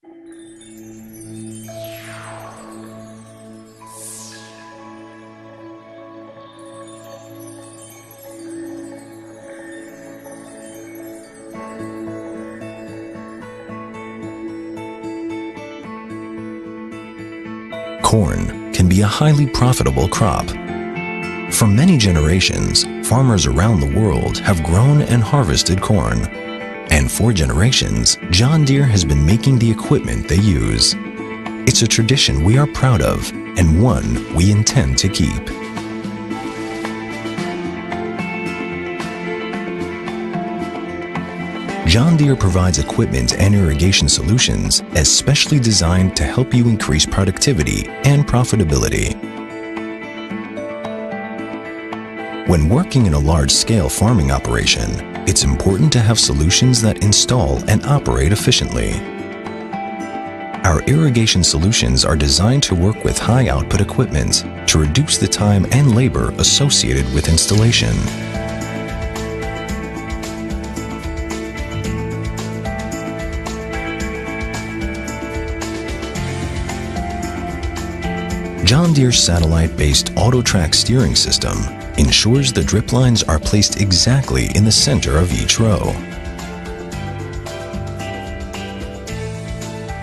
Corn can be a highly profitable crop. For many generations, farmers around the world have grown and harvested corn. And for generations, John Deere has been making the equipment they use. It's a tradition we are proud of and one we intend to keep. John Deere provides equipment and irrigation solutions especially designed to help you increase productivity and profitability. When working in a large-scale farming operation, it's important to have solutions that install and operate efficiently. Our irrigation solutions are designed to work with high-output equipment to reduce the time and labor associated with installation. John Deere's satellite-based auto-track steering system ensures the drip lines are placed exactly in the center of each row.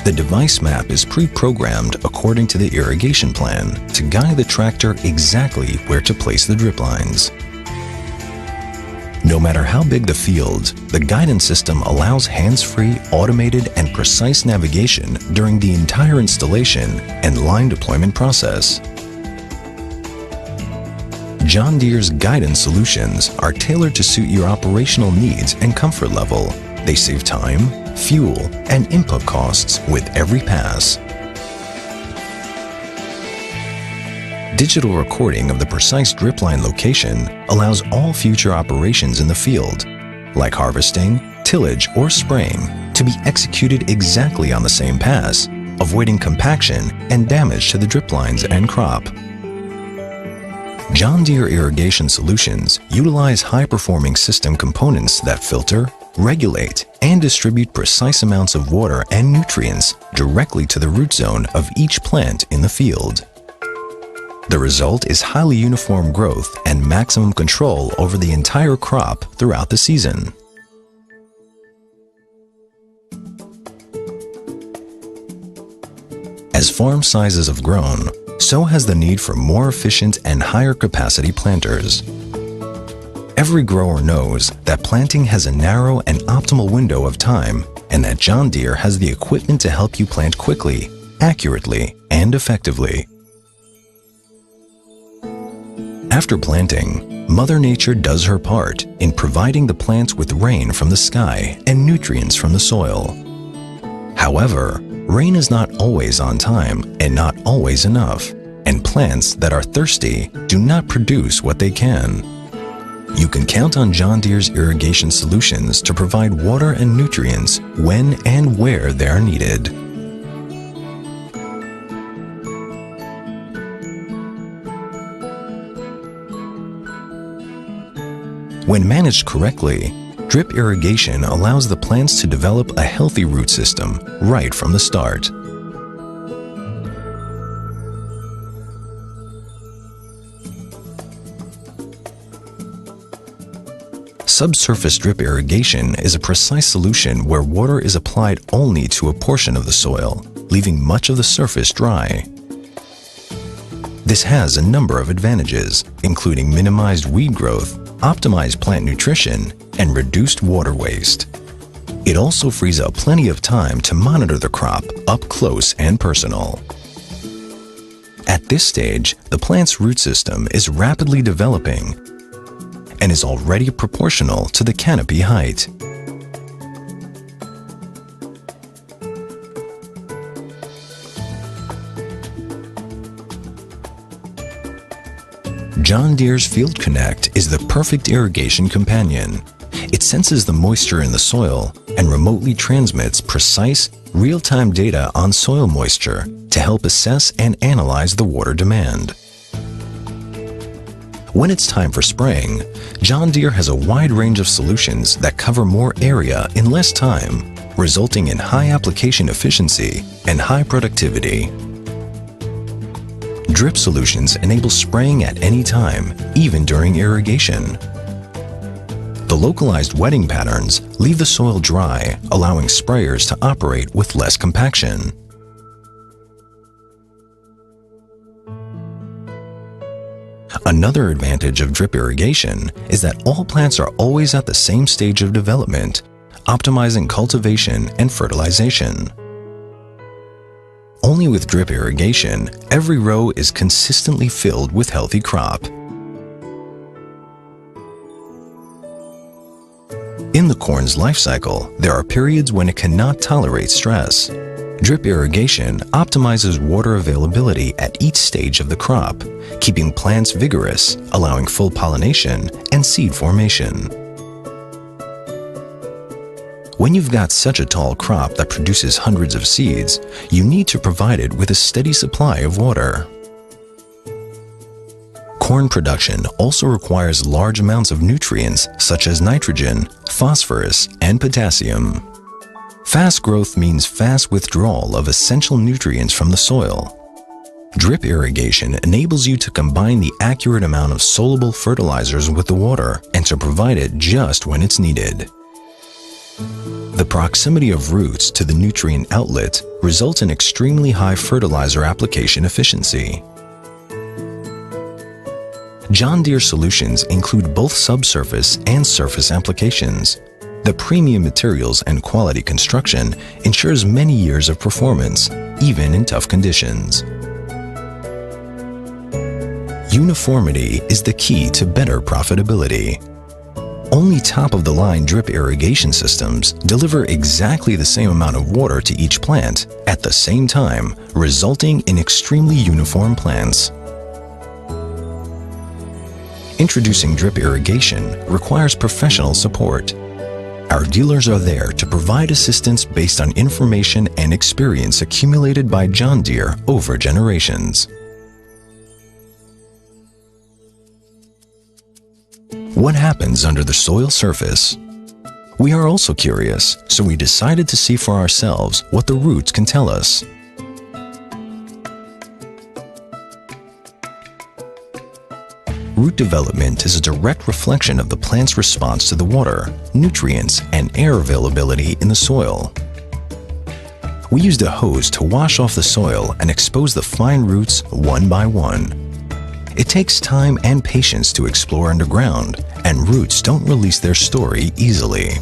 The device map is pre-programmed according to the irrigation plan to guide the tractor exactly where to place the drip lines. No matter how big the field, the guidance system allows hands-free, automated, and precise navigation during the entire installation and line deployment process. John Deere's guidance solutions are tailored to suit your operational needs and comfort level. They save time, fuel, and input costs with every pass. Digital recording of the precise drip line location allows all future operations in the field, like harvesting, tillage, or spraying, to be executed exactly on the same pass, avoiding compaction and damage to the drip lines and crop. John Deere irrigation solutions utilize high-performing system components that filter, regulate, and distribute precise amounts of water and nutrients directly to the root zone of each plant in the field. The result is highly uniform growth and maximum control over the entire crop throughout the season. As farm sizes have grown, so has the need for more efficient and higher capacity planters. Every grower knows that planting has a narrow and optimal window of time, and that John Deere has the equipment to help you plant quickly, accurately, and effectively. After planting, Mother Nature does her part in providing the plants with rain from the sky and nutrients from the soil. However, rain is not always on time and not always enough, and plants that are thirsty do not produce what they can. You can count on John Deere's irrigation solutions to provide water and nutrients when and where they are needed. When managed correctly, drip irrigation allows the plants to develop a healthy root system right from the start. Subsurface drip irrigation is a precise solution where water is applied only to a portion of the soil, leaving much of the surface dry. This has a number of advantages, including minimized weed growth, optimized plant nutrition, and reduced water waste. It also frees up plenty of time to monitor the crop up close and personal. At this stage, the plant's root system is rapidly developing and is already proportional to the canopy height. John Deere's Field Connect is the perfect irrigation companion. It senses the moisture in the soil and remotely transmits precise, real-time data on soil moisture to help assess and analyze the water demand. When it's time for spraying, John Deere has a wide range of solutions that cover more area in less time, resulting in high application efficiency and high productivity. Drip solutions enable spraying at any time, even during irrigation. The localized wetting patterns leave the soil dry, allowing sprayers to operate with less compaction. Another advantage of drip irrigation is that all plants are always at the same stage of development, optimizing cultivation and fertilization. Only with drip irrigation, every row is consistently filled with healthy crop. In the corn's life cycle, there are periods when it cannot tolerate stress. Drip irrigation optimizes water availability at each stage of the crop, keeping plants vigorous, allowing full pollination and seed formation. When you've got such a tall crop that produces hundreds of seeds, you need to provide it with a steady supply of water. Corn production also requires large amounts of nutrients such as nitrogen, phosphorus, and potassium. Fast growth means fast withdrawal of essential nutrients from the soil. Drip irrigation enables you to combine the accurate amount of soluble fertilizers with the water and to provide it just when it's needed. The proximity of roots to the nutrient outlet results in extremely high fertilizer application efficiency. John Deere solutions include both subsurface and surface applications. The premium materials and quality construction ensures many years of performance, even in tough conditions. Uniformity is the key to better profitability. Only top-of-the-line drip irrigation systems deliver exactly the same amount of water to each plant at the same time, resulting in extremely uniform plants. Introducing drip irrigation requires professional support. Our dealers are there to provide assistance based on information and experience accumulated by John Deere over generations. What happens under the soil surface? We are also curious, so we decided to see for ourselves what the roots can tell us. Root development is a direct reflection of the plant's response to the water, nutrients, and air availability in the soil. We used a hose to wash off the soil and expose the fine roots one by one. It takes time and patience to explore underground, and roots don't release their story easily.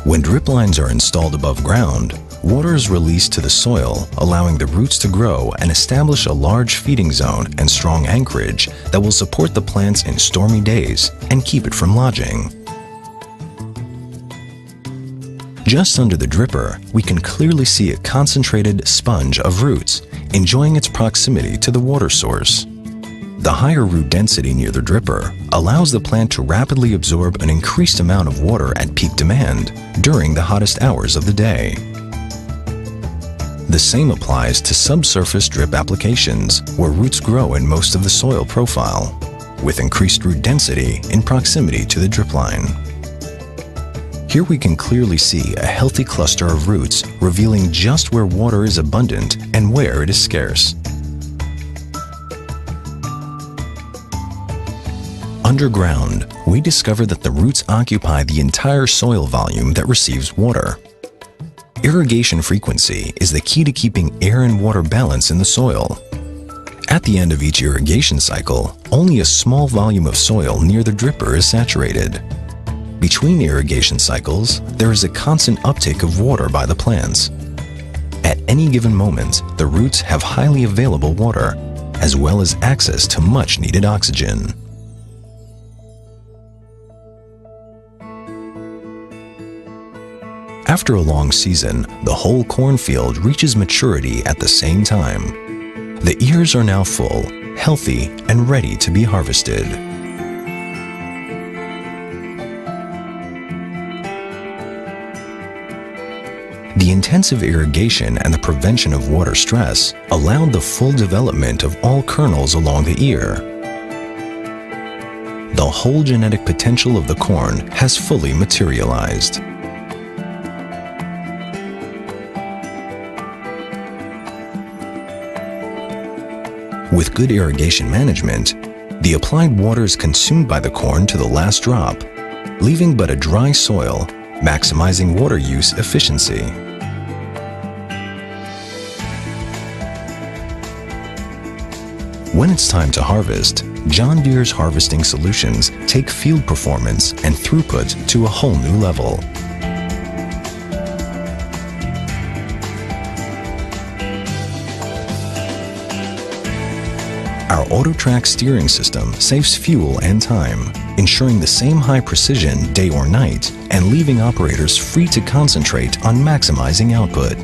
When drip lines are installed above ground, water is released to the soil, allowing the roots to grow and establish a large feeding zone and strong anchorage that will support the plants in stormy days and keep it from lodging. Just under the dripper, we can clearly see a concentrated sponge of roots, enjoying its proximity to the water source. The higher root density near the dripper allows the plant to rapidly absorb an increased amount of water at peak demand during the hottest hours of the day. The same applies to subsurface drip applications, where roots grow in most of the soil profile, with increased root density in proximity to the drip line. Here we can clearly see a healthy cluster of roots revealing just where water is abundant and where it is scarce. Underground, we discover that the roots occupy the entire soil volume that receives water. Irrigation frequency is the key to keeping air and water balance in the soil. At the end of each irrigation cycle, only a small volume of soil near the dripper is saturated. Between irrigation cycles, there is a constant uptake of water by the plants. At any given moment, the roots have highly available water, as well as access to much-needed oxygen. After a long season, the whole cornfield reaches maturity at the same time. The ears are now full, healthy, and ready to be harvested. The intensive irrigation and the prevention of water stress allowed the full development of all kernels along the ear. the whole genetic potential of the corn has fully materialized. With good irrigation management, the applied water is consumed by the corn to the last drop, leaving but a dry soil, maximizing water use efficiency. When it's time to harvest, John Deere's harvesting solutions take field performance and throughput to a whole new level. Our AutoTrack steering system saves fuel and time, ensuring the same high precision day or night and leaving operators free to concentrate on maximizing output.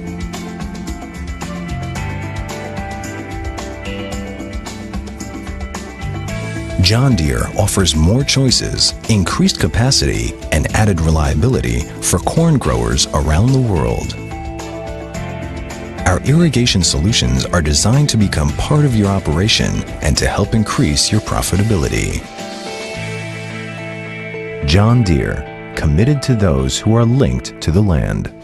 John Deere offers more choices, increased capacity, and added reliability for corn growers around the world. Our irrigation solutions are designed to become part of your operation and to help increase your profitability. John Deere, committed to those who are linked to the land.